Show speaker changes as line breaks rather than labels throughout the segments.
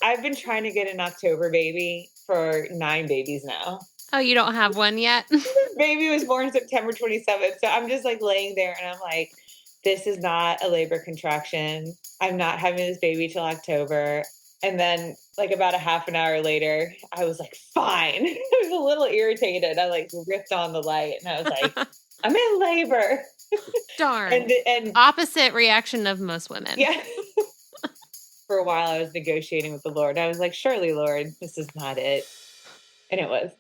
I've been trying to get an October baby for 9 babies now.
Oh, you don't have one yet?
Baby was born September 27th. So I'm just like laying there and I'm like, this is not a labor contraction. I'm not having this baby till October. And then like about a half an hour later, I was like, fine. I was a little irritated. I like ripped on the light and I was like, I'm in labor.
Darn.
And
Opposite reaction of most women.
yeah. For a while I was negotiating with the Lord. I was like, surely, Lord, this is not it. And it was.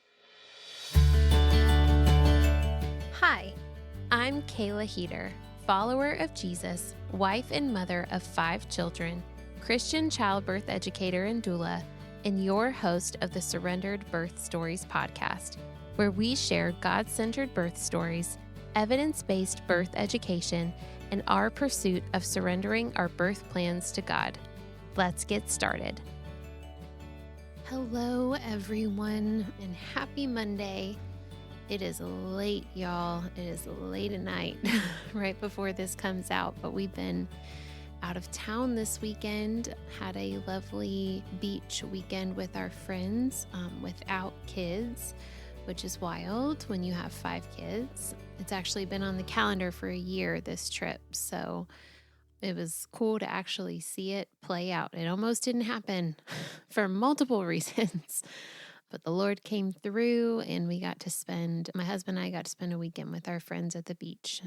Hi, I'm Kayla Heater, follower of Jesus, wife and mother of 5 children, Christian childbirth educator and doula, and your host of the Surrendered Birth Stories podcast, where we share God-centered birth stories, evidence-based birth education, and our pursuit of surrendering our birth plans to God. Let's get started. Hello, everyone, and happy Monday. It is late, y'all. It is late at night right before this comes out, but we've been out of town this weekend, had a lovely beach weekend with our friends without kids, which is wild when you have 5 kids. It's actually been on the calendar for a year, this trip, so it was cool to actually see it play out. It almost didn't happen for multiple reasons. But the Lord came through and my husband and I got to spend a weekend with our friends at the beach,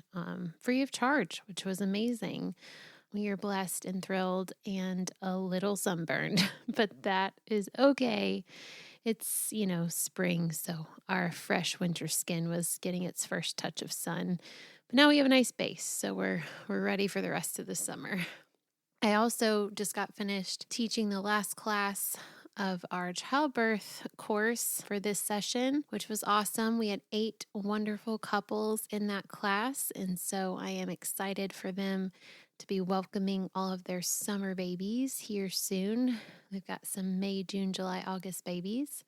free of charge, which was amazing. We are blessed and thrilled and a little sunburned, but that is okay. It's, spring, so our fresh winter skin was getting its first touch of sun. But now we have a nice base, so we're ready for the rest of the summer. I also just got finished teaching the last class of our childbirth course for this session, which was awesome. We had 8 wonderful couples in that class, and so I am excited for them to be welcoming all of their summer babies here soon. They've got some May, June, July, August babies,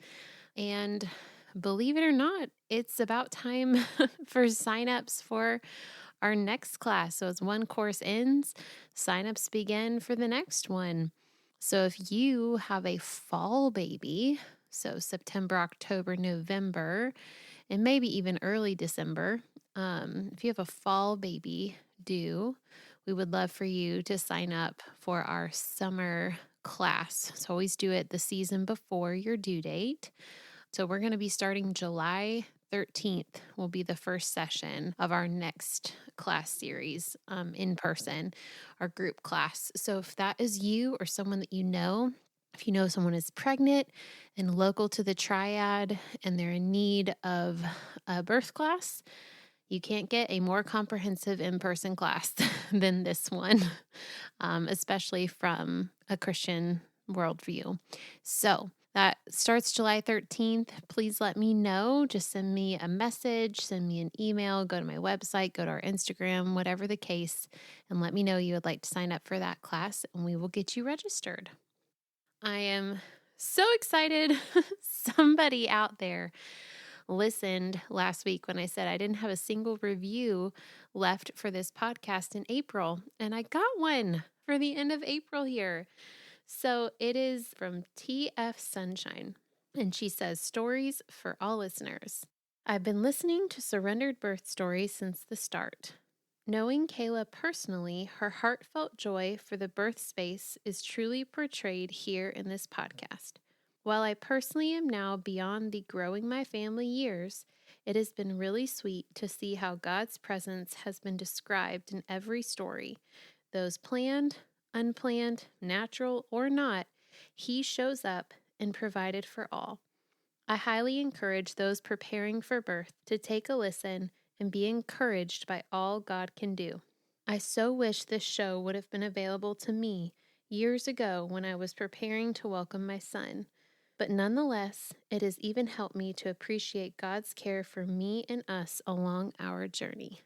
and believe it or not, it's about time for signups for our next class. So as one course ends, signups begin for the next one. So if you have a fall baby, so September, October, November, and maybe even early December, if you have a fall baby due, we would love for you to sign up for our summer class. So always do it the season before your due date. So we're going to be starting July 13th will be the first session of our next class series in person, our group class. So if that is you or someone that you know, if you know someone is pregnant and local to the triad and they're in need of a birth class, you can't get a more comprehensive in-person class than this one, especially from a Christian worldview. So that starts July 13th. Please let me know. Just send me a message, send me an email, go to my website, go to our Instagram, whatever the case, and let me know you would like to sign up for that class, and we will get you registered. I am so excited. Somebody out there listened last week when I said I didn't have a single review left for this podcast in April, and I got one for the end of April here. So it is from TF Sunshine, and she says, "Stories for all listeners. I've been listening to Surrendered Birth Stories since the start. Knowing Kayla personally, her heartfelt joy for the birth space is truly portrayed here in this podcast. While I personally am now beyond the growing my family years, it has been really sweet to see how God's presence has been described in every story, those planned, unplanned, natural, or not, He shows up and provided for all. I highly encourage those preparing for birth to take a listen and be encouraged by all God can do. I so wish this show would have been available to me years ago when I was preparing to welcome my son, but nonetheless, it has even helped me to appreciate God's care for me and us along our journey."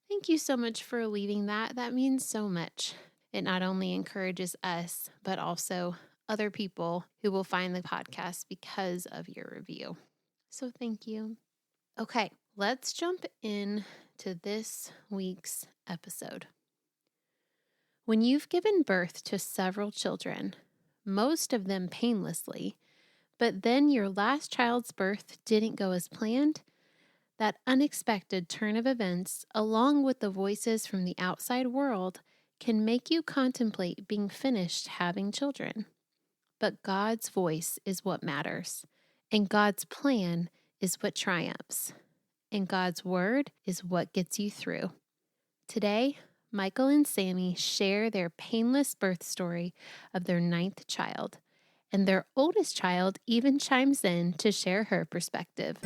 Thank you so much for leaving that. That means so much. It not only encourages us, but also other people who will find the podcast because of your review. So thank you. Okay, let's jump in to this week's episode. When you've given birth to several children, most of them painlessly, but then your last child's birth didn't go as planned. That unexpected turn of events, along with the voices from the outside world, can make you contemplate being finished having children. But God's voice is what matters, and God's plan is what triumphs, and God's word is what gets you through. Today, Michael and Sammy share their painless birth story of their 9th child, and their oldest child even chimes in to share her perspective.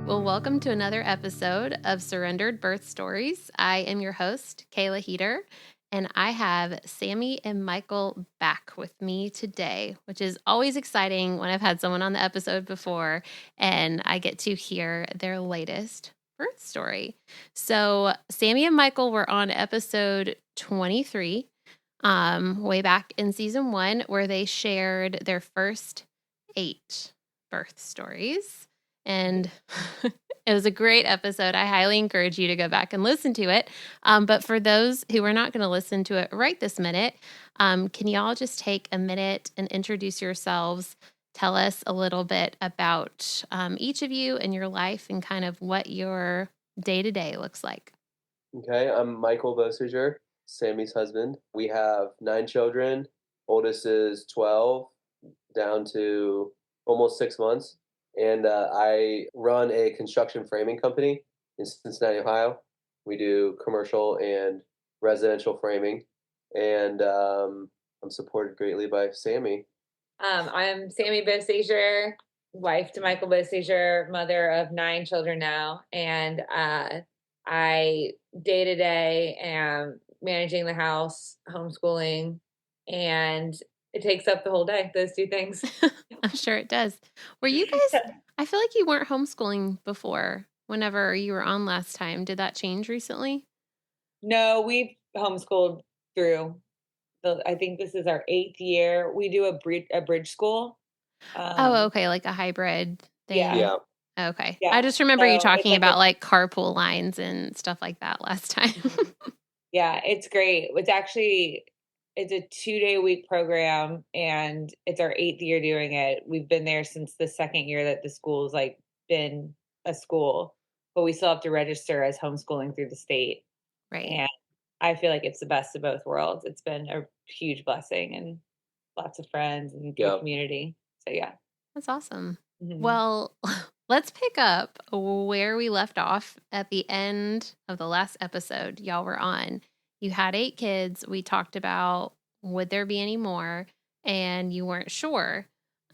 Well, welcome to another episode of Surrendered Birth Stories. I am your host, Kayla Heater, and I have Sammy and Michael back with me today, which is always exciting when I've had someone on the episode before and I get to hear their latest birth story. So Sammy and Michael were on episode 23, way back in season 1, where they shared their first 8 birth stories. And it was a great episode. I highly encourage you to go back and listen to it. But for those who are not going to listen to it right this minute, can y'all just take a minute and introduce yourselves? Tell us a little bit about each of you and your life and kind of what your day-to-day looks like.
Okay, I'm Michael Bosager, Sammy's husband. We have 9 children. Oldest is 12, down to almost 6 months. And I run a construction framing company in Cincinnati, Ohio. We do commercial and residential framing. And I'm supported greatly by Sammy.
I'm Sammy Bosager, wife to Michael Bosager, mother of 9 children now. And I day to day am managing the house, homeschooling, and it takes up the whole day, those 2 things.
I'm sure it does. Were you guys, I feel like you weren't homeschooling before whenever you were on last time. Did that change recently?
No, we've homeschooled through. I think this is our 8th year. We do a bridge school.
Oh, okay, like a hybrid thing.
Yeah.
Okay.
Yeah.
I just remember you
So it's
talking
like
about like carpool lines and stuff like that last time.
Yeah, it's great. It's a 2-day week program and it's our 8th year doing it. We've been there since the 2nd year that the school's like been a school, but we still have to register as homeschooling through the state.
Right.
And I feel like it's the best of both worlds. It's been a huge blessing and lots of friends and good community. So yeah.
That's awesome.
Mhm.
Well, let's pick up where we left off at the end of the last episode y'all were on. You had 8 kids. We talked about would there be any more, and you weren't sure.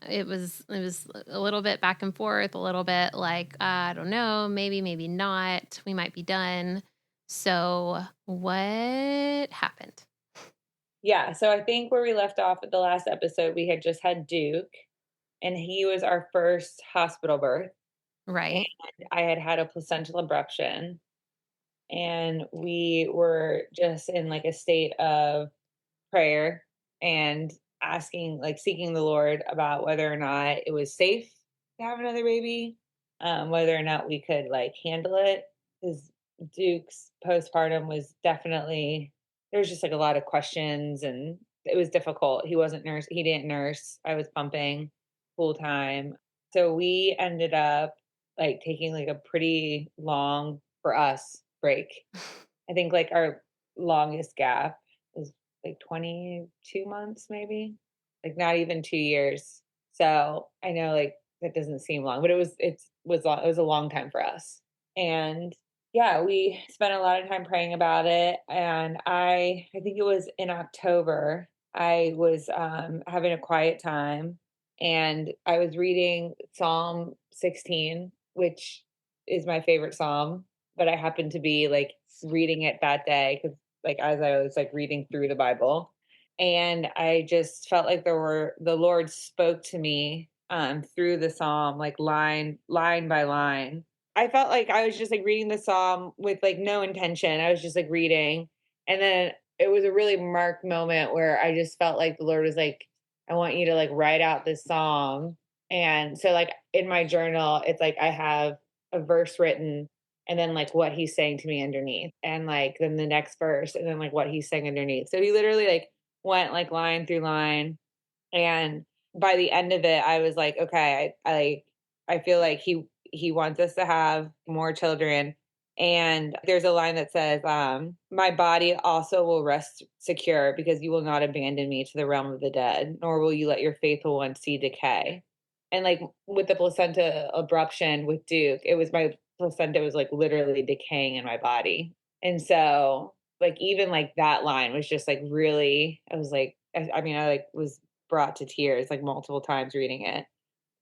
It was a little bit back and forth, a little bit like I don't know, maybe not. We might be done. So what happened?
Yeah, so I think where we left off at the last episode, we had just had Duke, and he was our first hospital birth.
Right.
And I had had a placental abruption, and we were just in like a state of prayer and asking, like seeking the Lord about whether or not it was safe to have another baby, whether or not we could like handle it. Because Duke's postpartum was definitely, there was just like a lot of questions and it was difficult. He didn't nurse. I was pumping full time. So we ended up like taking like a pretty long, for us, break. I think like our longest gap is like 22 months, maybe, like not even 2 years. So I know like that doesn't seem long, but was long. It was a long time for us. And yeah, we spent a lot of time praying about it. And I think it was in October, I was having a quiet time and I was reading Psalm 16, which is my favorite Psalm, but I happened to be like reading it that day because like as I was like reading through the Bible. And I just felt like the Lord spoke to me through the psalm, like line by line. I felt like I was just like reading the psalm with like no intention. I was just like reading. And then it was a really marked moment where I just felt like the Lord was like, I want you to like write out this psalm. And so like in my journal, it's like I have a verse written and then like what he's saying to me underneath, and like then the next verse, and then like what he's saying underneath. So he literally like went like line through line, and by the end of it, I was like, okay, I feel like he wants us to have more children. And there's a line that says, my body also will rest secure because you will not abandon me to the realm of the dead, nor will you let your faithful one see decay. And like with the placenta abruption with Duke, it was my placenta was like literally decaying in my body. And so like even like that line was just like really, I was like, I mean, I like was brought to tears like multiple times reading it.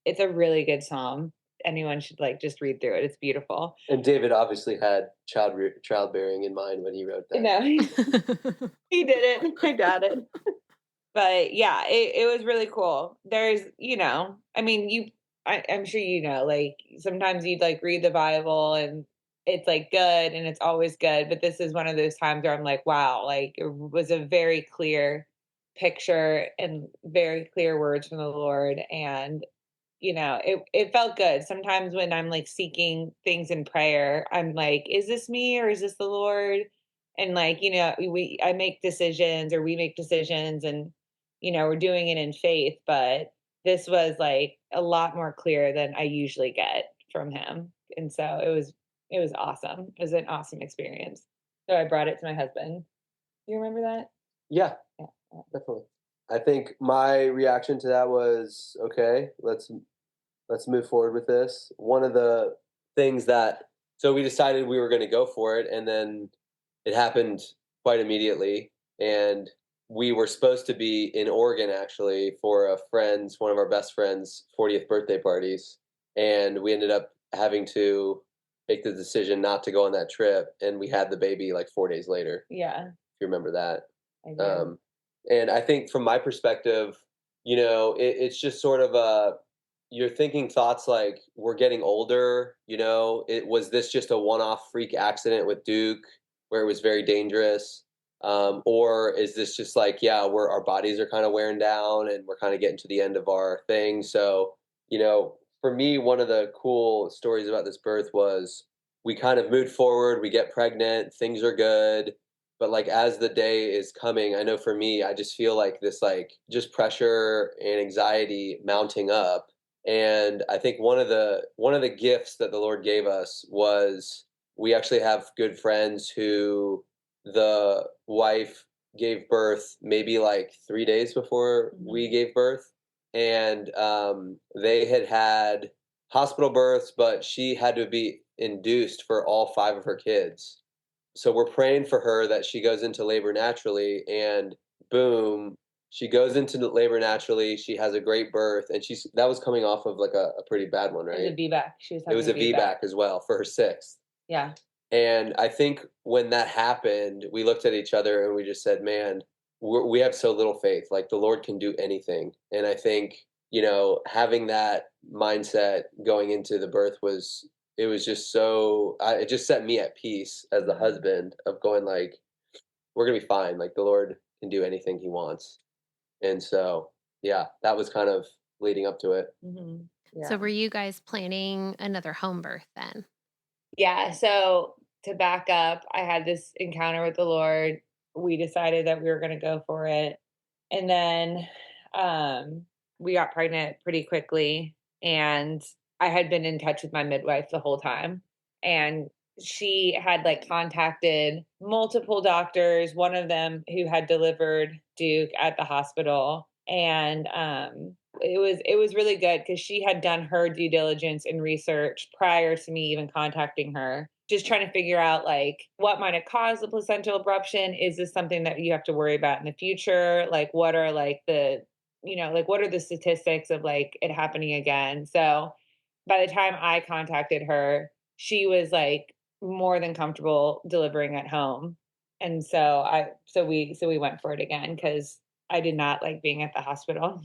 It's a really good psalm. Anyone should like just read through it. It's beautiful.
And David obviously had childbearing in mind when he wrote that.
No, he didn't. I doubt it. But yeah, it was really cool. There's, I mean, I'm sure like sometimes you'd like read the Bible and it's like good and it's always good. But this is one of those times where I'm like, wow, like it was a very clear picture and very clear words from the Lord. And it felt good. Sometimes when I'm like seeking things in prayer, I'm like, is this me or is this the Lord? And like, I make decisions or we make decisions and, we're doing it in faith, but this was like a lot more clear than I usually get from him. And so it was awesome. It was an awesome experience. So I brought it to my husband. You remember that?
Yeah,
Yeah.
definitely. I think my reaction to that was, okay, let's move forward with this. One of the things so we decided we were going to go for it, and then it happened quite immediately. And we were supposed to be in Oregon actually for one of our best friends' 40th birthday parties, and we ended up having to make the decision not to go on that trip, and we had the baby like 4 days later.
Yeah.
If you remember that.
I do.
And I think from my perspective, it's just sort of you're thinking thoughts like, we're getting older, was this just a one-off freak accident with Duke where it was very dangerous? Or is this just like, yeah, our bodies are kind of wearing down and we're kind of getting to the end of our thing. So, for me, one of the cool stories about this birth was we kind of moved forward, we get pregnant, things are good. But like as the day is coming, I know for me, I just feel like this like just pressure and anxiety mounting up. And I think one of the gifts that the Lord gave us was we actually have good friends who the wife gave birth maybe like 3 days before we gave birth. And they had hospital births, but she had to be induced for all 5 of her kids. So we're praying for her that she goes into labor naturally, and boom, she goes into labor naturally. She has a great birth, and that was coming off of like a pretty bad one, right?
It was a VBAC.
It was a VBAC as well for her 6th.
Yeah.
And I think when that happened, we looked at each other and we just said, man, we have so little faith. Like the Lord can do anything. And I think, having that mindset going into the birth it was just it just set me at peace as the husband of going like, we're going to be fine. Like the Lord can do anything he wants. And so, yeah, that was kind of leading up to it.
Mm-hmm. Yeah.
So were you guys planning another home birth then?
Yeah. So to back up, I had this encounter with the Lord. We decided that we were going to go for it. And then we got pregnant pretty quickly. And I had been in touch with my midwife the whole time. And she had like contacted multiple doctors, one of them who had delivered Duke at the hospital. And it was really good because she had done her due diligence and research prior to me even contacting her, just trying to figure out like what might have caused the placental abruption. Is this something that you have to worry about in the future? Like what are like what are the statistics of like it happening again? So by the time I contacted her, she was like more than comfortable delivering at home. And so we went for it again because I did not like being at the hospital.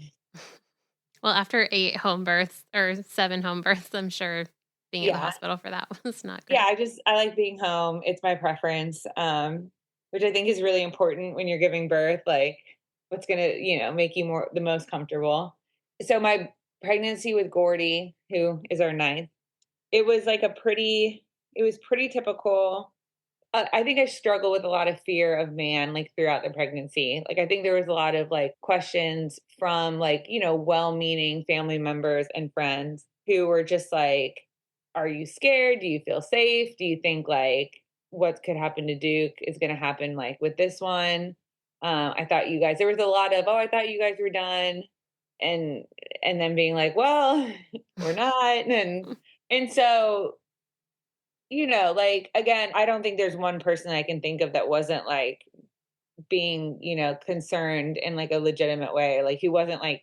Well, after 8 home births or 7 home births, I'm sure being in the hospital for that was not great.
Yeah, I like being home. It's my preference, which I think is really important when you're giving birth, like what's going to, make you the most comfortable. So my pregnancy with Gordy, who is our 9th, it was like it was pretty typical. I think I struggle with a lot of fear of man, like throughout the pregnancy. Like, I think there was a lot of like questions from like, well-meaning family members and friends who were just like, are you scared? Do you feel safe? Do you think like what could happen to Duke is going to happen like with this one? I thought you guys, there was a lot of, oh, I thought you guys were done. And, and then being like, well, we're not. And so like, again, I don't think there's one person I can think of that wasn't like being, concerned in like a legitimate way. Like he wasn't like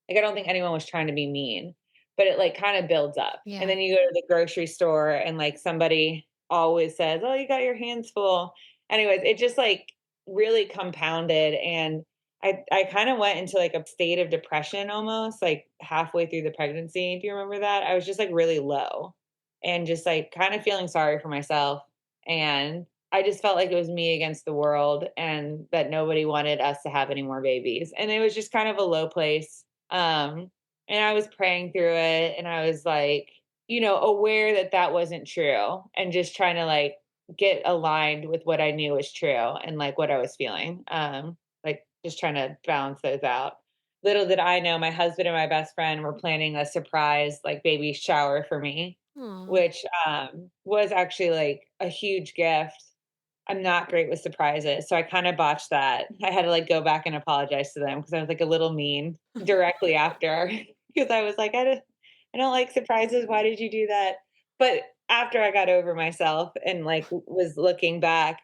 I don't think anyone was trying to be mean, but it like kind of builds up. And
Yeah.
then you go to the grocery store and like somebody always says, "Oh, you got your hands full." Anyways, it just like really compounded and I kind of went into like a state of depression almost like halfway through the pregnancy. Do you remember that? I was just like really low and just like kind of feeling sorry for myself. And I just felt like it was me against the world and that nobody wanted us to have any more babies. And it was just kind of a low place. And I was praying through it and I was like, aware that that wasn't true and just trying to like get aligned with what I knew was true and like what I was feeling. Like just trying to balance those out. Little did I know my husband and my best friend were planning a surprise like baby shower for me,
Aw.
which was actually like a huge gift. I'm not great with surprises, so I kind of botched that. I had to like go back and apologize to them because I was like a little mean directly after because I was like, I don't like surprises. Why did you do that? But after I got over myself and like was looking back,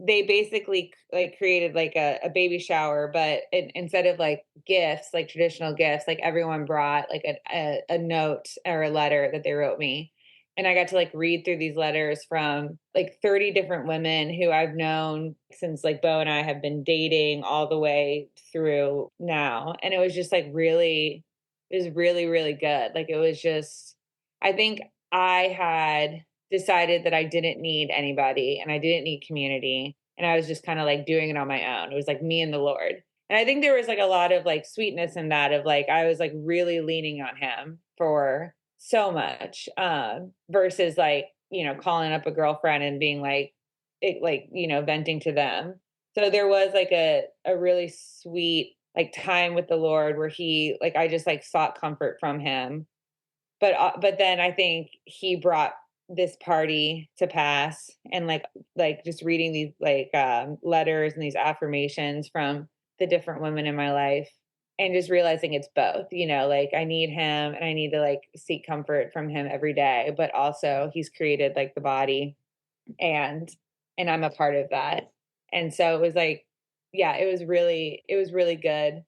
they basically like created like a baby shower, but instead of like gifts, like traditional gifts, like everyone brought like a note or a letter that they wrote me. And I got to like read through these letters from like 30 different women who I've known since like Bo and I have been dating all the way through now. And it was just like it was really, really good. Like it was just, I think I had decided that I didn't need anybody and I didn't need community. And I was just kind of like doing it on my own. It was like me and the Lord. And I think there was like a lot of like sweetness in that of like I was like really leaning on him for so much. Versus like, calling up a girlfriend and being like it like, venting to them. So there was like a really sweet like time with the Lord where he like I just like sought comfort from him but then I think he brought this party to pass and like just reading these like letters and these affirmations from the different women in my life and just realizing it's both, like I need him and I need to like seek comfort from him every day, but also he's created like the body and I'm a part of that. And so it was like, yeah, it was really good.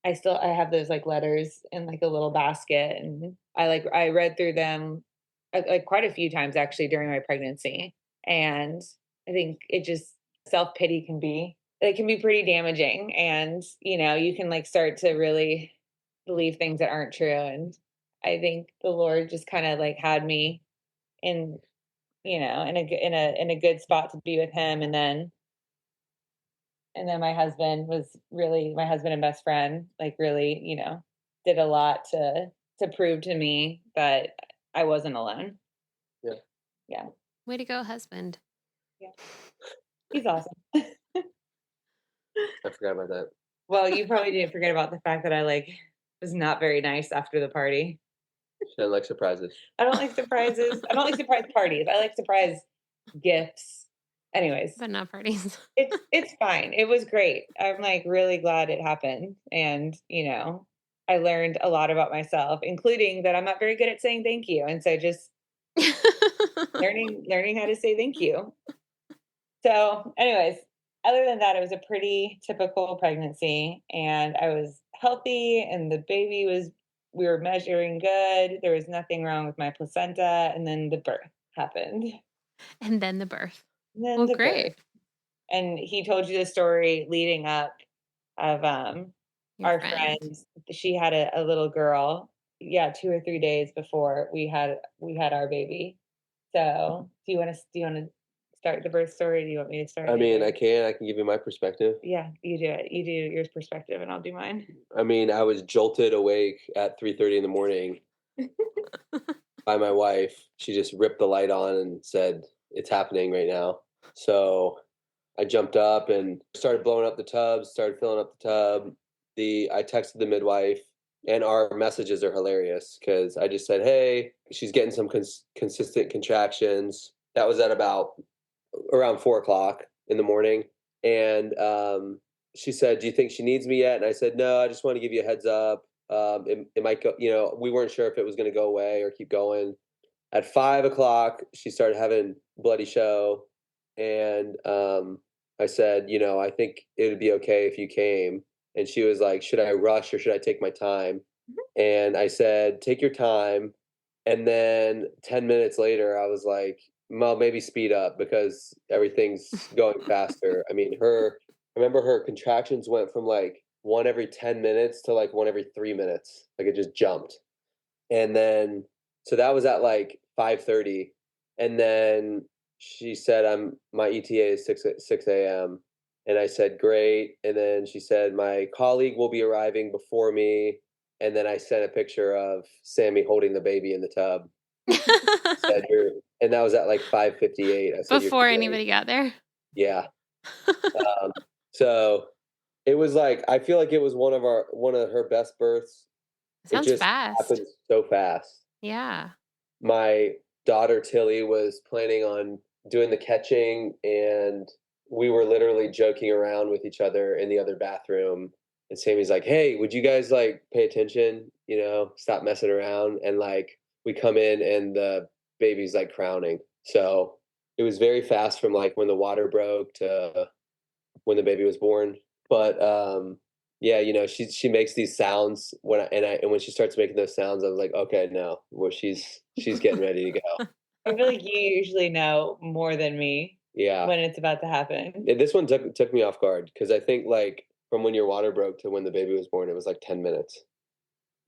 I have those like letters in like a little basket and I read through them like quite a few times actually during my pregnancy. And I think it just self-pity it can be pretty damaging and you can like start to really believe things that aren't true and I think the Lord just kind of like had me in in a good spot to be with him and then my husband and best friend, like really, did a lot to prove to me that I wasn't alone.
Yeah.
Yeah.
Way to go, husband.
Yeah. He's awesome.
I forgot about that.
Well, you probably didn't forget about the fact that I like was not very nice after the party.
She doesn't like surprises.
I don't like surprises. I don't like surprise parties. I like surprise gifts. Anyways,
But not parties.
it's fine. It was great. I'm like really glad it happened. And, I learned a lot about myself, including that I'm not very good at saying thank you. And so just learning how to say thank you. So, anyways, other than that, it was a pretty typical pregnancy and I was healthy and the baby we were measuring good. There was nothing wrong with my placenta. And then the birth happened.
And then the birth.
And then
Well,
the
great.
birth. And he told you the story leading up of
Your
our
friend.
friend. She had a little girl. Yeah, 2 or 3 days before we had our baby. So do you want to start the birth story? Do you want me to start?
I mean, I can give you my perspective.
Yeah, you do it. You do your perspective, and I'll do mine.
I mean, I was jolted awake at 3:30 in the morning. by my wife. She just ripped the light on and said, "It's happening right now." So I jumped up and started blowing up the tub, started filling up the tub. I texted the midwife, and our messages are hilarious because I just said, "Hey, she's getting some consistent contractions." That was at about around 4 o'clock in the morning, and she said, "Do you think she needs me yet?" And I said, "No, I just want to give you a heads up. It might go. We weren't sure if it was going to go away or keep going." At 5 o'clock, she started having bloody show, and I said, "I think it would be okay if you came." And she was like, "Should I rush or should I take my time?" And I said, "Take your time." And then 10 minutes later, I was like, "Well, maybe speed up because everything's going faster." I mean, I remember her contractions went from like one every 10 minutes to like one every 3 minutes. Like it just jumped. And then, so that was at like 5:30. And then she said, my ETA is 6 a.m. And I said, "Great." And then she said, "My colleague will be arriving before me." And then I sent a picture of Sammy holding the baby in the tub. Said, and that was at like 5:58. I said,
Before
"You're great."
anybody got there.
Yeah. So it was like, I feel like it was one of her best births. It
Sounds
just
fast.
happened so fast.
Yeah.
My daughter Tilly was planning on doing the catching, and we were literally joking around with each other in the other bathroom. And Sammy's like, "Hey, would you guys like pay attention? Stop messing around." And like we come in, and the baby's like crowning. So it was very fast from like when the water broke to when the baby was born. But yeah, she makes these sounds and when she starts making those sounds, I was like, okay, no, well, she's getting ready to go.
I feel like you usually know more than me
Yeah,
when it's about to happen.
this one took me off guard because I think like from when your water broke to when the baby was born, it was like 10 minutes,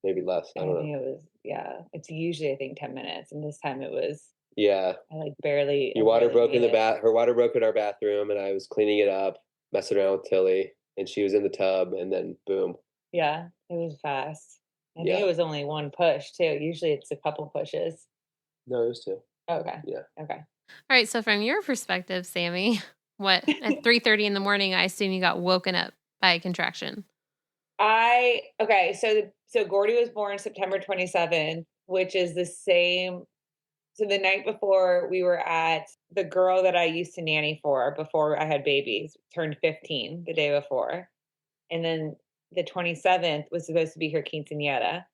maybe less. I
I
don't know.
think it was, yeah, it's usually, I think, 10 minutes. And this time it was,
Yeah,
I like barely,
your
I
water
barely
broke in
made
the
it.
her water broke in our bathroom, and I was cleaning it up, messing around with Tilly, and she was in the tub, and then boom.
Yeah, it was fast. I think
Yeah,
it was only one push too. Usually it's a couple pushes.
no, it was two.
Okay.
Yeah.
Okay.
All right. So from your perspective, Sammy, what at 3:30 in the morning? I assume you got woken up by a contraction.
Okay, so Gordy was born September 27th, which is the same. So the night before we were at the girl that I used to nanny for before I had babies turned 15 the day before. And then the 27th was supposed to be her quinceañera.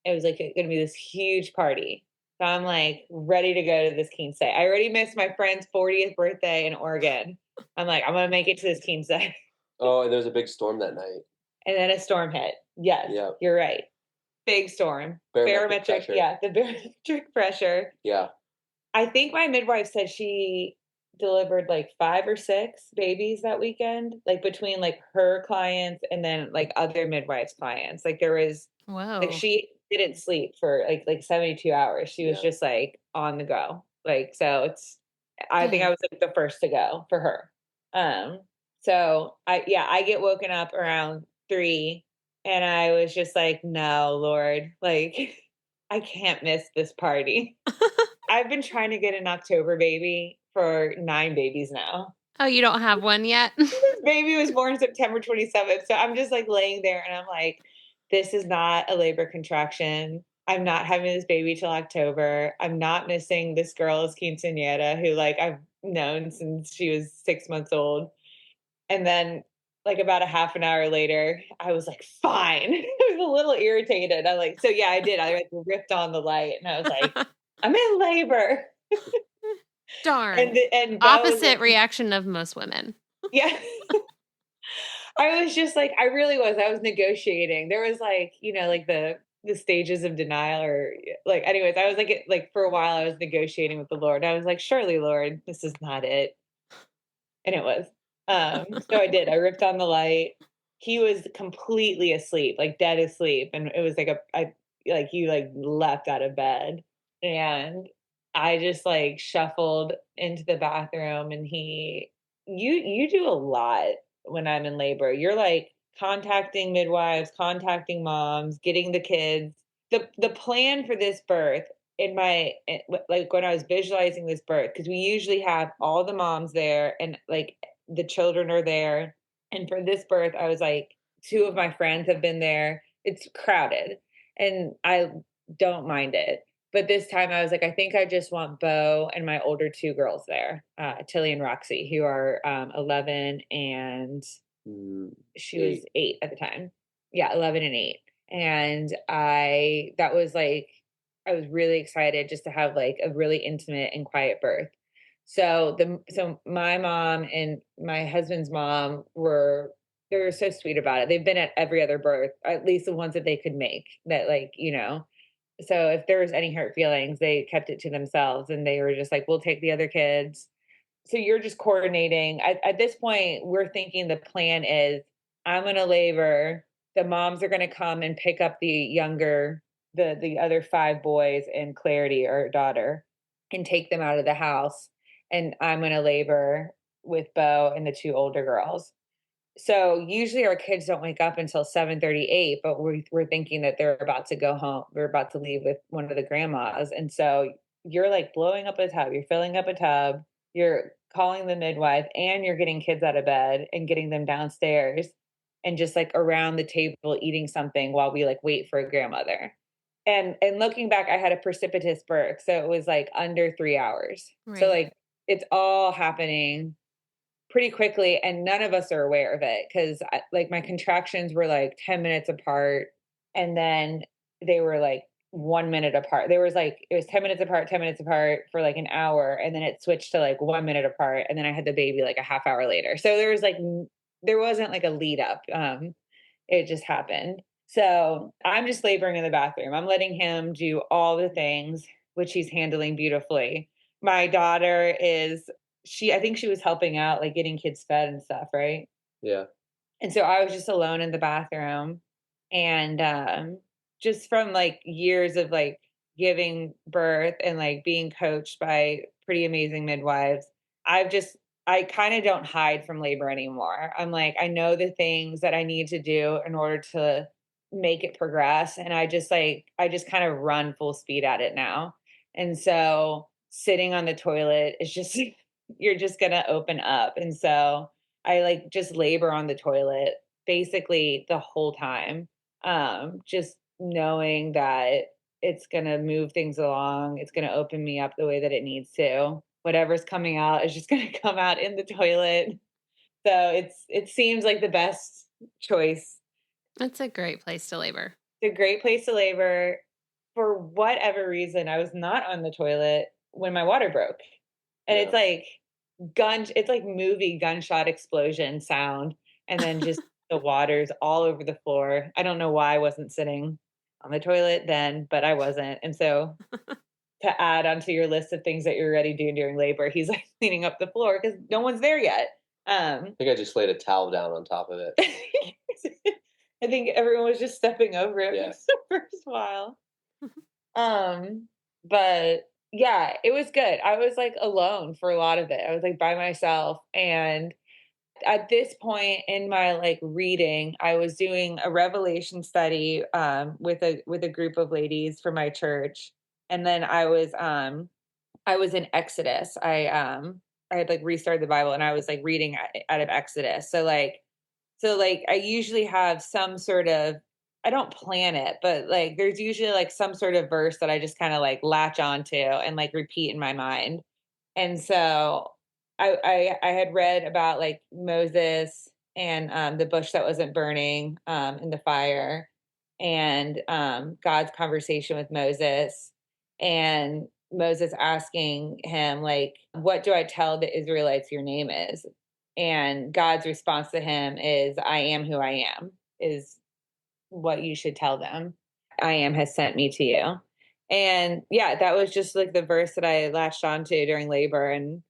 It was like going to be this huge party. So I'm like ready to go to this quince. I already missed my friend's 40th birthday in Oregon. I'm like, I'm going to make it to this quince.
Oh, and there was a big storm that night.
And then a storm hit. Yes,
Yeah.
you're right. Big storm.
Barometric pressure.
Yeah, the barometric pressure.
Yeah.
I think my midwife said she delivered like 5 or 6 babies that weekend, like between like her clients and then like other midwives' clients. Like there was like
Whoa.
she didn't sleep for like 72 hours. She was
Yeah.
just like on the go. Like so I think I
Dang.
was like the first to go for her. So I get woken up around 3 and I was just like, "No, Lord, like I can't miss this party." I've been trying to get an October baby for 9 babies now.
Oh, you don't have one yet?
This baby was born September 27th, so I'm just, like, laying there and I'm like, "This is not a labor contraction. I'm not having this baby till October. I'm not missing this girl's quinceañera who, like, I've known since she was 6 months old." And then, like, about a half an hour later, I was like, "Fine." I was a little irritated. So yeah, I did. I, like, ripped on the light and I was like, "I'm in labor."
Darn.
And Bo was
Opposite
like,
reaction of most women.
yeah. I was just like, I really was. I was negotiating. There was like, like the stages of denial or like anyways, I was like for a while I was negotiating with the Lord. I was like, "Surely, Lord, this is not it." And it was. So I did. I ripped on the light. He was completely asleep, like dead asleep. And it was like I like you like leapt out of bed. And I just like shuffled into the bathroom and you do a lot when I'm in labor. You're like contacting midwives, contacting moms, getting the kids. The plan for this birth in my, like when I was visualizing this birth, because we usually have all the moms there and like the children are there. And for this birth, I was like, two of my friends have been there. It's crowded and I don't mind it. But this time I was like, I think I just want Bo and my older two girls there, Tilly and Roxy, who are 11 and she was 8 at the time. Yeah, 11 and 8. And that was like, I was really excited just to have like a really intimate and quiet birth. So my mom and my husband's mom they were so sweet about it. They've been at every other birth, at least the ones that they could make that like, so if there was any hurt feelings, they kept it to themselves and they were just like, we'll take the other kids. So you're just coordinating. At this point, we're thinking the plan is I'm going to labor. The moms are going to come and pick up the other 5 boys and Clarity, our daughter, and take them out of the house. And I'm going to labor with Bo and the 2 older girls. So usually our kids don't wake up until 7:38, but we're thinking that they're about to go home. We're about to leave with one of the grandmas. And so you're like blowing up a tub, you're filling up a tub, you're calling the midwife, and you're getting kids out of bed and getting them downstairs and just like around the table eating something while we like wait for a grandmother. And looking back, I had a precipitous birth. So it was like under 3 hours. So
Right.
like it's all happening pretty quickly and none of us are aware of it because like my contractions were like 10 minutes apart and then they were like 1 minute apart. There was like it was 10 minutes apart, 10 minutes apart for like an hour and then it switched to like 1 minute apart and then I had the baby like a half hour later. So there was like there wasn't like a lead up. It just happened. So I'm just laboring in the bathroom. I'm letting him do all the things which he's handling beautifully. My daughter is I think she was helping out, like getting kids fed and stuff, right?
Yeah.
And so I was just alone in the bathroom and just from like years of like giving birth and like being coached by pretty amazing midwives, I've just I kind of don't hide from labor anymore. I'm like I know the things that I need to do in order to make it progress and I just kind of run full speed at it now. And so sitting on the toilet is just you're just going to open up. And so I like just labor on the toilet basically the whole time. Just knowing that it's going to move things along, it's going to open me up the way that it needs to. Whatever's coming out is just going to come out in the toilet. So it seems like the best choice.
That's a great place to labor.
It's a great place to labor. For whatever reason, I was not on the toilet when my water broke. And
Yeah.
it's like it's like movie gunshot explosion sound and then just the water's all over the floor. I don't know why I wasn't sitting on the toilet then, but I wasn't. And so to add onto your list of things that you're already doing during labor, he's like cleaning up the floor because no one's there yet.
I think I just laid a towel down on top of it.
I think everyone was just stepping over it
Yeah.
for the first while. But yeah, it was good. I was like alone for a lot of it. I was like by myself. And at this point in my like reading, I was doing a revelation study with a group of ladies from my church. And then I was in Exodus. I had like restarted the Bible and I was like reading out of Exodus. So I usually have some sort of I don't plan it, but like there's usually like some sort of verse that I just kind of like latch onto and like repeat in my mind. And so I had read about like Moses and the bush that wasn't burning in the fire and God's conversation with Moses and Moses asking him like what do I tell the Israelites your name is? And God's response to him is I am who I am is what you should tell them. I am has sent me to you. And yeah, that was just like the verse that I latched onto during labor. And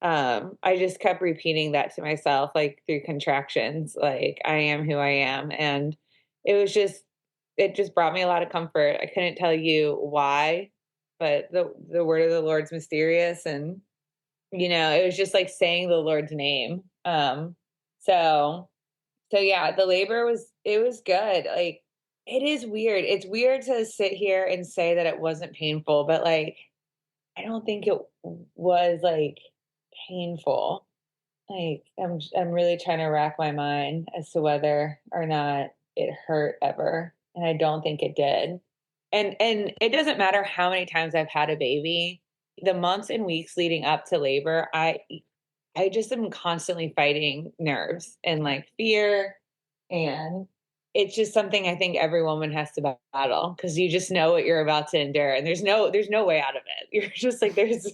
I just kept repeating that to myself, like through contractions, like I am who I am. And it was just, it just brought me a lot of comfort. I couldn't tell you why, but the word of the Lord's mysterious. And, it was just like saying the Lord's name. So yeah, the labor it was good. Like It is weird. It's weird to sit here and say that it wasn't painful, but like, I don't think it was like painful. Like, I'm really trying to rack my mind as to whether or not it hurt ever, and I don't think it did. And it doesn't matter how many times I've had a baby, the months and weeks leading up to labor, I just am constantly fighting nerves and like fear, and it's just something I think every woman has to battle because you just know what you're about to endure, and there's no way out of it. You're just like there's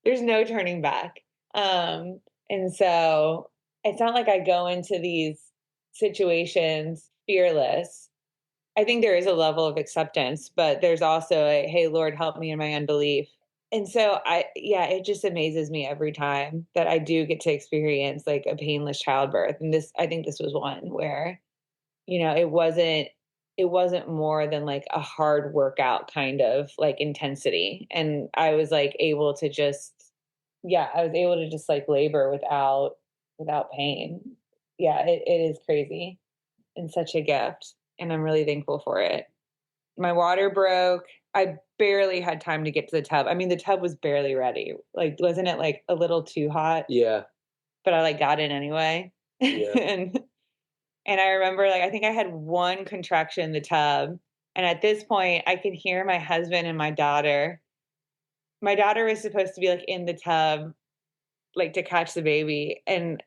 no turning back. And so it's not like I go into these situations fearless. I think there is a level of acceptance, but there's also a, hey, Lord, help me in my unbelief. And so yeah, it just amazes me every time that I do get to experience like a painless childbirth. And I think this was one where, it wasn't more than like a hard workout kind of like intensity. And I was like able to just, yeah, I was able to just like labor without pain. Yeah, it is crazy and such a gift. And I'm really thankful for it. My water broke. I barely had time to get to the tub. I mean, the tub was barely ready. Like, wasn't it like a little too hot?
Yeah.
But I like got in anyway.
Yeah.
And I remember like I think I had one contraction in the tub. And at this point, I could hear my husband and my daughter. My daughter was supposed to be like in the tub, like to catch the baby. And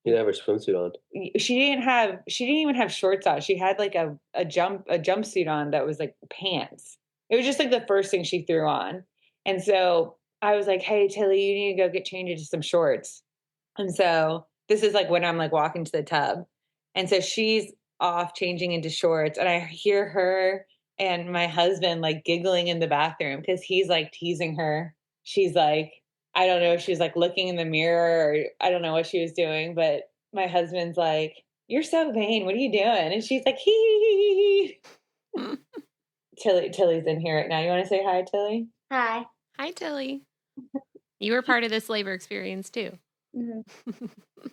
You didn't have her swimsuit on.
she didn't even have shorts on. She had like a jumpsuit on that was like pants. It was just like the first thing she threw on. And so I was like, hey Tilly, you need to go get changed into some shorts. And so this is like when I'm like walking to the tub. And so she's off changing into shorts and I hear her and my husband like giggling in the bathroom because he's like teasing her. She's like, I don't know if she was like looking in the mirror or I don't know what she was doing, but my husband's like, you're so vain. What are you doing? And she's like, hee. Tilly's in here right now. You want to say hi, Tilly?
Hi.
Hi, Tilly. You were part of this labor experience too.
Mm-hmm.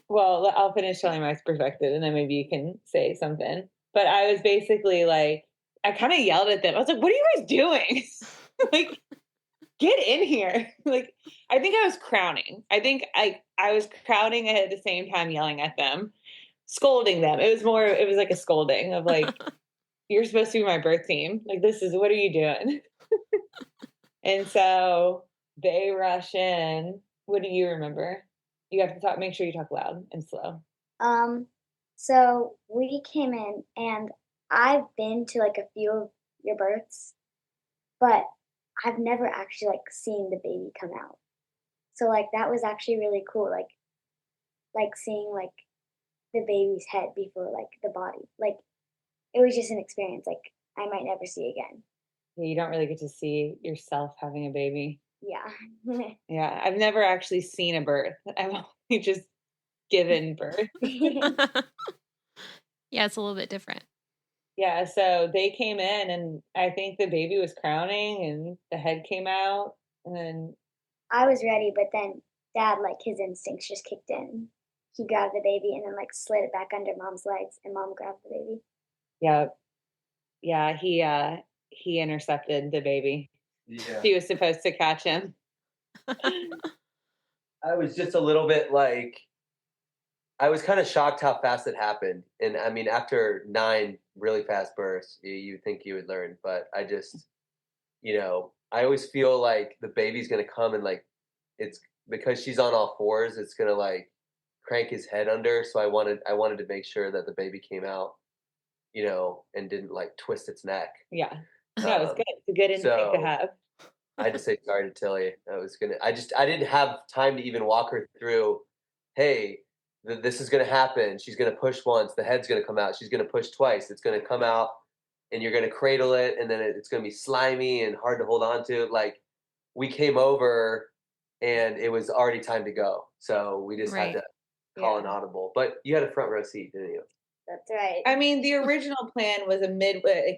Well, I'll finish telling my perspective and then maybe you can say something. But I was basically like, I kind of yelled at them. I was like, what are you guys doing? Like, get in here. Like, I think I was crowning. I think I was crowning at the same time yelling at them, scolding them. It was like a scolding of like, you're supposed to be my birth team. Like, what are you doing? And so they rush in. What do you remember? You have to make sure you talk loud and slow.
So we came in and I've been to like a few of your births, but I've never actually like seen the baby come out. So like that was actually really cool. Like seeing like the baby's head before like the body. Like it was just an experience like I might never see again.
Yeah, you don't really get to see yourself having a baby.
Yeah.
Yeah, I've never actually seen a birth. I've only just given birth.
Yeah, it's a little bit different.
Yeah, so they came in and I think the baby was crowning and the head came out and then
I was ready, but then Dad, like his instincts just kicked in. He grabbed the baby and then like slid it back under Mom's legs, and Mom grabbed the baby.
yeah, he intercepted the baby.
Yeah.
He was supposed to catch him.
I was just a little bit like, I was kind of shocked how fast it happened. And I mean, after 9 really fast births, you think you would learn, but I just, I always feel like the baby's going to come and like, it's because she's on all fours, it's going to like crank his head under. So I wanted to make sure that the baby came out, and didn't like twist its neck.
Yeah. No, it's good. It's a good instinct to have.
I had to say sorry to Tilly. I didn't have time to even walk her through, hey, this is going to happen. She's going to push once. The head's going to come out. She's going to push twice. It's going to come out and you're going to cradle it. And then it's going to be slimy and hard to hold on to. Like we came over and it was already time to go. So we just had to call an audible, but you had a front row seat, didn't you?
That's right.
I mean, the original plan was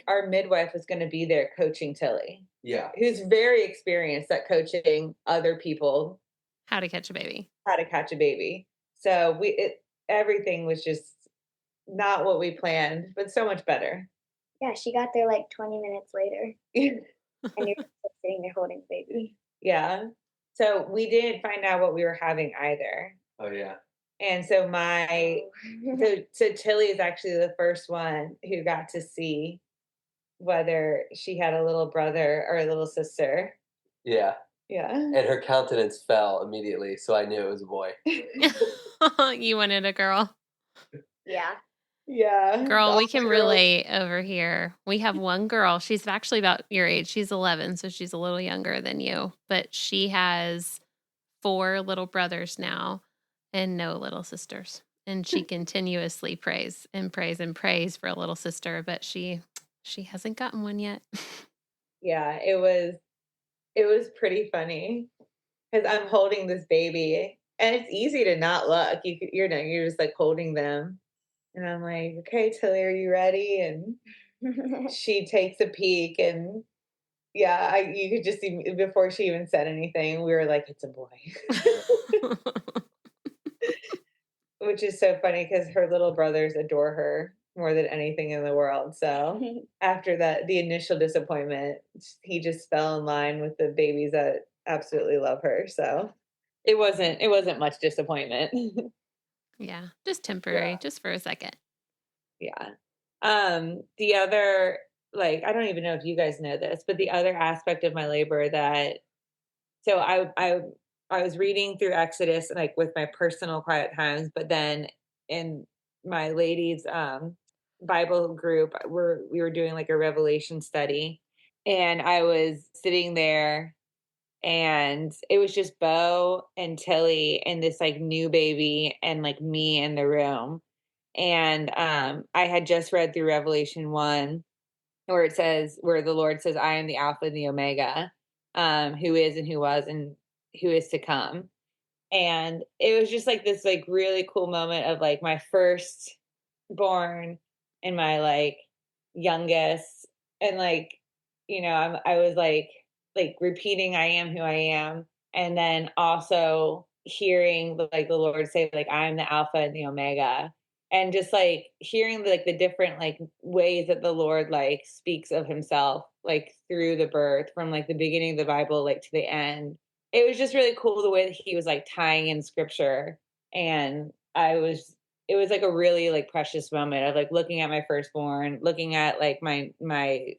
our midwife was going to be there coaching Tilly.
Yeah.
Who's very experienced at coaching other people
how to catch a baby.
So everything was just not what we planned, but so much better.
Yeah, she got there like 20 minutes later, and you're still sitting there holding the baby.
Yeah. So we didn't find out what we were having either.
Oh yeah.
And so so Tilly is actually the first one who got to see whether she had a little brother or a little sister.
Yeah.
Yeah.
And her countenance fell immediately, so I knew it was a boy.
You wanted a girl.
Yeah.
Yeah.
Girl, we can
Girls.
relate over here. We have one girl. She's actually about your age. She's 11, so she's a little younger than you. But she has 4 little brothers now and no little sisters. And she continuously prays and prays and prays for a little sister, but she hasn't gotten one yet.
Yeah, it was pretty funny because I'm holding this baby and it's easy to not look. You're just like holding them. And I'm like, okay, Tilly, are you ready? And she takes a peek and yeah, you could just see before she even said anything, we were like, it's a boy. Which is so funny because her little brothers adore her more than anything in the world. So after that, the initial disappointment, he just fell in line with the babies that absolutely love her. So it wasn't much disappointment.
Yeah, just temporary, just for a second.
Yeah. The other, like, I don't even know if you guys know this, but the other aspect of my labor that, so I was reading through Exodus, like with my personal quiet times, but then in my ladies, Bible group, we were doing like a Revelation study, and I was sitting there, and it was just Bo and Tilly and this like new baby and like me in the room. And I had just read through Revelation 1 where the Lord says, I am the Alpha and the Omega, who is and who was and who is to come. And it was just like this like really cool moment of like my first born and my like youngest, and like, I was like repeating I am who I am, and then also hearing like the Lord say like I am the Alpha and the Omega, and just like hearing like the different like ways that the Lord like speaks of himself like through the birth from like the beginning of the Bible like to the end. It was just really cool the way that he was like tying in scripture, and it was like a really like precious moment of like looking at my firstborn, looking at like my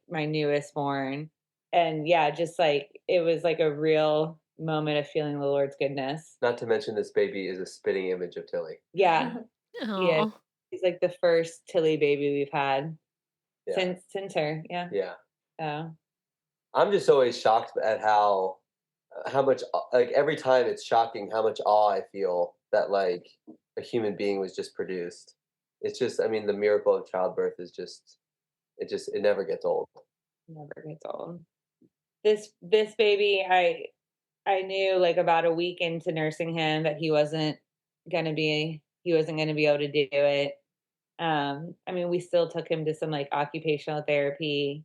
newest born, and yeah, just like it was like a real moment of feeling the Lord's goodness.
Not to mention this baby is a spitting image of Tilly.
Yeah. Yeah.
Oh,
He's like the first Tilly baby we've had
Yeah.
since her. Yeah.
Yeah.
So
I'm just always shocked at how much, like, every time it's shocking how much awe I feel that like a human being was just produced. It's just, I mean, the miracle of childbirth is just it never gets old.
never gets old. This baby, I knew like about a week into nursing him that he wasn't gonna be able to do it. I mean, we still took him to some like occupational therapy,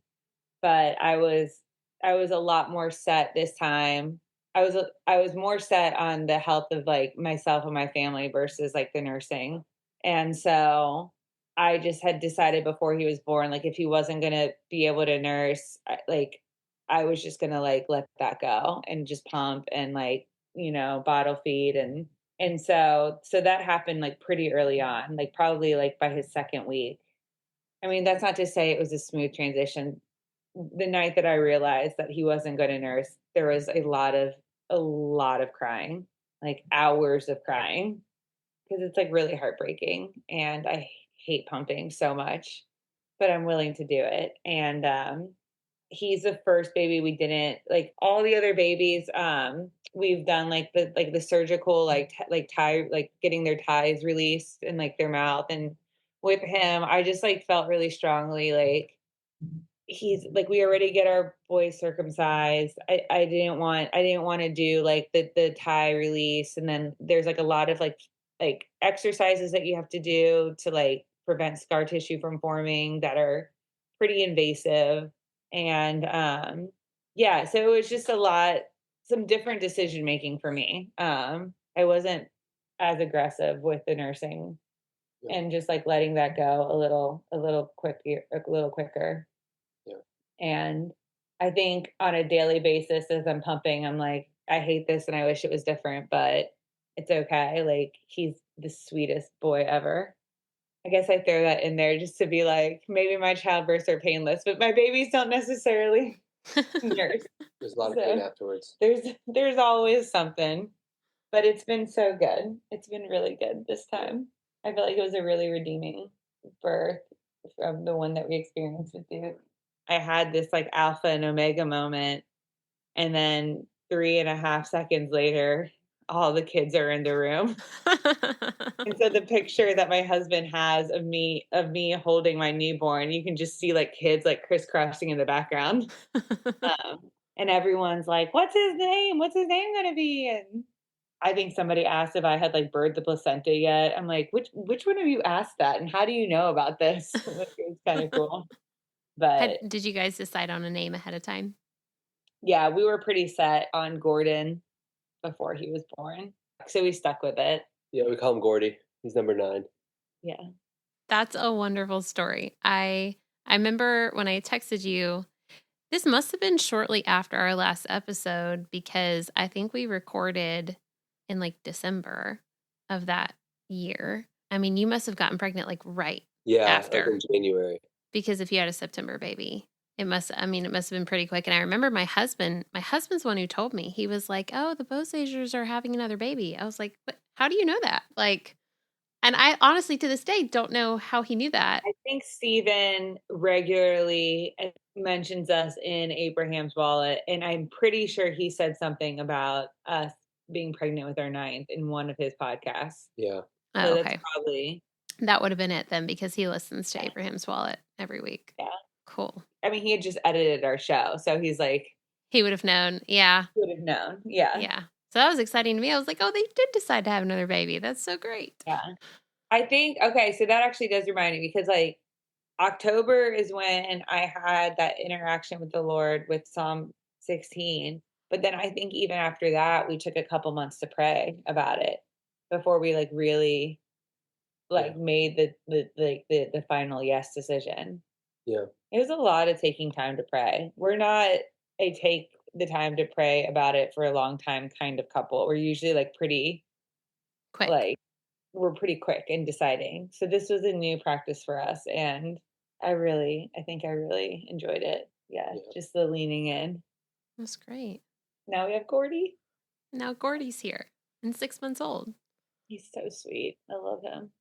but I was a lot more set this time. I was more set on the health of like myself and my family versus like the nursing. And so I just had decided before he was born, like if he wasn't gonna be able to nurse, I was just gonna like let that go and just pump and like, bottle feed, and so that happened like pretty early on, like probably like by his second week. I mean, that's not to say it was a smooth transition. The night that I realized that he wasn't going to nurse, there was a lot of crying, like hours of crying, because it's like really heartbreaking, and I hate pumping so much, but I'm willing to do it. And he's the first baby we didn't like. All the other babies we've done like the surgical like tie, like getting their ties released in like their mouth, and with him I just like felt really strongly like he's like we already get our boys circumcised. I didn't want to do like the tie release, and then there's like a lot of like exercises that you have to do to like prevent scar tissue from forming that are pretty invasive. And yeah, so it was just a lot, some different decision making for me. I wasn't as aggressive with the nursing and just like letting that go a little quicker.
Yeah.
And I think on a daily basis, as I'm pumping, I'm like, I hate this and I wish it was different, but it's okay. Like, he's the sweetest boy ever. I guess I throw that in there just to be like, maybe my childbirths are painless, but my babies don't necessarily nurse.
There's a lot of pain afterwards.
There's always something, but it's been so good. It's been really good this time. I feel like it was a really redeeming birth from the one that we experienced with Duke. I had this like alpha and omega moment, and then 3.5 seconds later, all the kids are in the room. And so the picture that my husband has of me holding my newborn, you can just see like kids like crisscrossing in the background. And everyone's like, what's his name? What's his name going to be? And I think somebody asked if I had like birthed the placenta yet. I'm like, which one of you asked that? And how do you know about this? It's kind of cool. But
Did you guys decide on a name ahead of time?
yeah, we were pretty set on Gordon before he was born. So we stuck with it.
Yeah, we call him Gordy. He's number 9.
Yeah.
That's a wonderful story. I remember when I texted you, this must have been shortly after our last episode, because I think we recorded in like December of that year. I mean, you must have gotten pregnant like right after.
Like in January.
Because if you had a September baby, it must have been pretty quick. And I remember my husband's the one who told me. He was like, oh, the Bosagers are having another baby. I was like, what? How do you know that? Like, and I honestly, to this day, don't know how he knew that.
I think Stephen regularly mentions us in Abraham's Wallet, and I'm pretty sure he said something about us being pregnant with our 9th in one of his podcasts.
Yeah.
So
okay. That's probably...
That would have been it then, because he listens to Abraham's Wallet every week.
Yeah.
Cool.
I mean, he had just edited our show, so he's like...
He would have known. Yeah.
He would have known. Yeah.
Yeah. So that was exciting to me. I was like, oh, they did decide to have another baby. That's so great.
Yeah. I think, okay, so that actually does remind me, because like October is when I had that interaction with the Lord with Psalm 16. But then I think even after that, we took a couple months to pray about it before we like really like made the final yes decision.
Yeah.
It was a lot of taking time to pray. We're not a take the time to pray about it for a long time kind of couple. We're usually like pretty
quick.
Like we're pretty quick in deciding. So this was a new practice for us, and I think I really enjoyed it. Yeah. Just the leaning in.
That's great.
Now we have Gordy.
Now Gordy's here and 6 months old.
He's so sweet. I love him.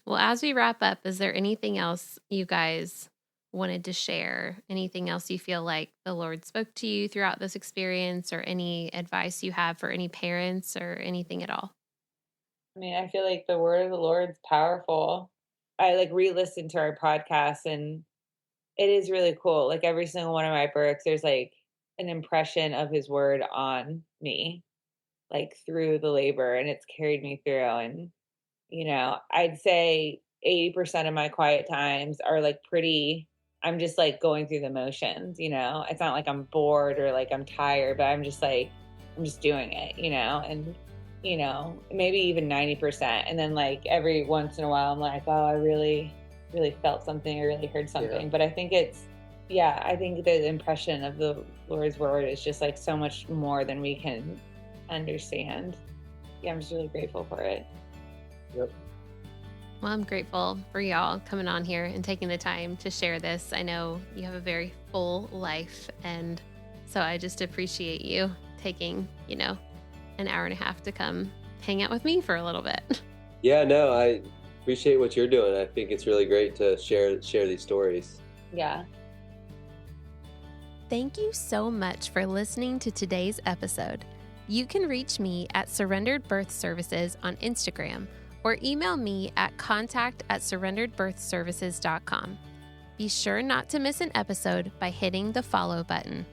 Well, as we wrap up, is there anything else you guys wanted to share? Anything else you feel like the Lord spoke to you throughout this experience, or any advice you have for any parents or anything at all?
I mean, I feel like the word of the Lord's powerful. I like re-listened to our podcast, and it is really cool. Like every single one of my births, there's like an impression of his word on me, like through the labor, and it's carried me through. And, you know, I'd say 80% of my quiet times are like I'm just like going through the motions, you know. It's not like I'm bored or like I'm tired, but I'm just doing it, you know. And, you know, maybe even 90%. And then like every once in a while I'm like, oh, I really felt something, I really heard something. But I think I think the impression of the Lord's word is just like so much more than we can understand. Yeah, I'm just really grateful for it.
Yep.
Well, I'm grateful for y'all coming on here and taking the time to share this. I know you have a very full life, and so I just appreciate you taking, you know, an hour and a half to come hang out with me for a little bit.
Yeah, no, I appreciate what you're doing. I think it's really great to share these stories.
Yeah.
Thank you so much for listening to today's episode. You can reach me at Surrendered Birth Services on Instagram, or email me at contact@surrenderedbirthservices.com. Be sure not to miss an episode by hitting the follow button.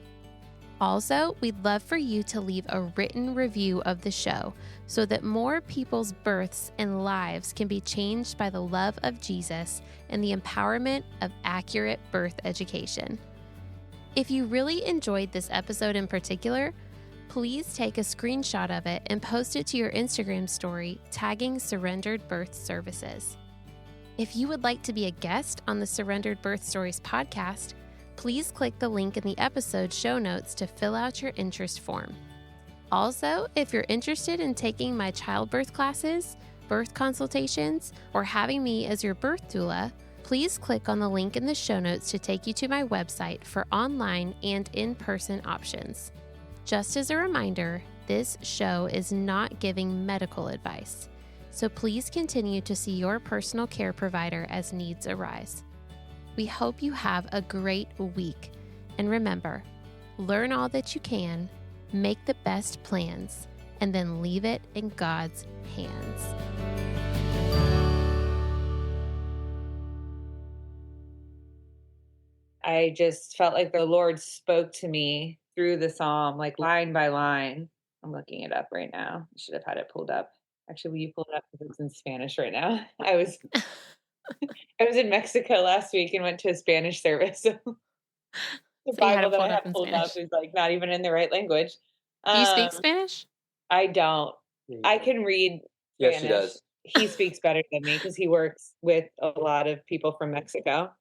Also, we'd love for you to leave a written review of the show so that more people's births and lives can be changed by the love of Jesus and the empowerment of accurate birth education. If you really enjoyed this episode in particular, please take a screenshot of it and post it to your Instagram story, tagging Surrendered Birth Services. If you would like to be a guest on the Surrendered Birth Stories podcast, please click the link in the episode show notes to fill out your interest form. Also, if you're interested in taking my childbirth classes, birth consultations, or having me as your birth doula, please click on the link in the show notes to take you to my website for online and in-person options. Just as a reminder, this show is not giving medical advice, so please continue to see your personal care provider as needs arise. We hope you have a great week, and remember, learn all that you can, make the best plans, and then leave it in God's hands.
I just felt like the Lord spoke to me through the psalm, like line by line. I'm looking it up right now. I should have had it pulled up. Actually, will you pull it up because it's in Spanish right now? I was in Mexico last week and went to a Spanish service. So the
So you had
Bible
it
that I
pulled up
have
in
pulled up
Spanish.
is like not even in the right language.
Do you speak Spanish?
I don't. I can read Spanish.
Yes, she does.
He speaks better than me because he works with a lot of people from Mexico.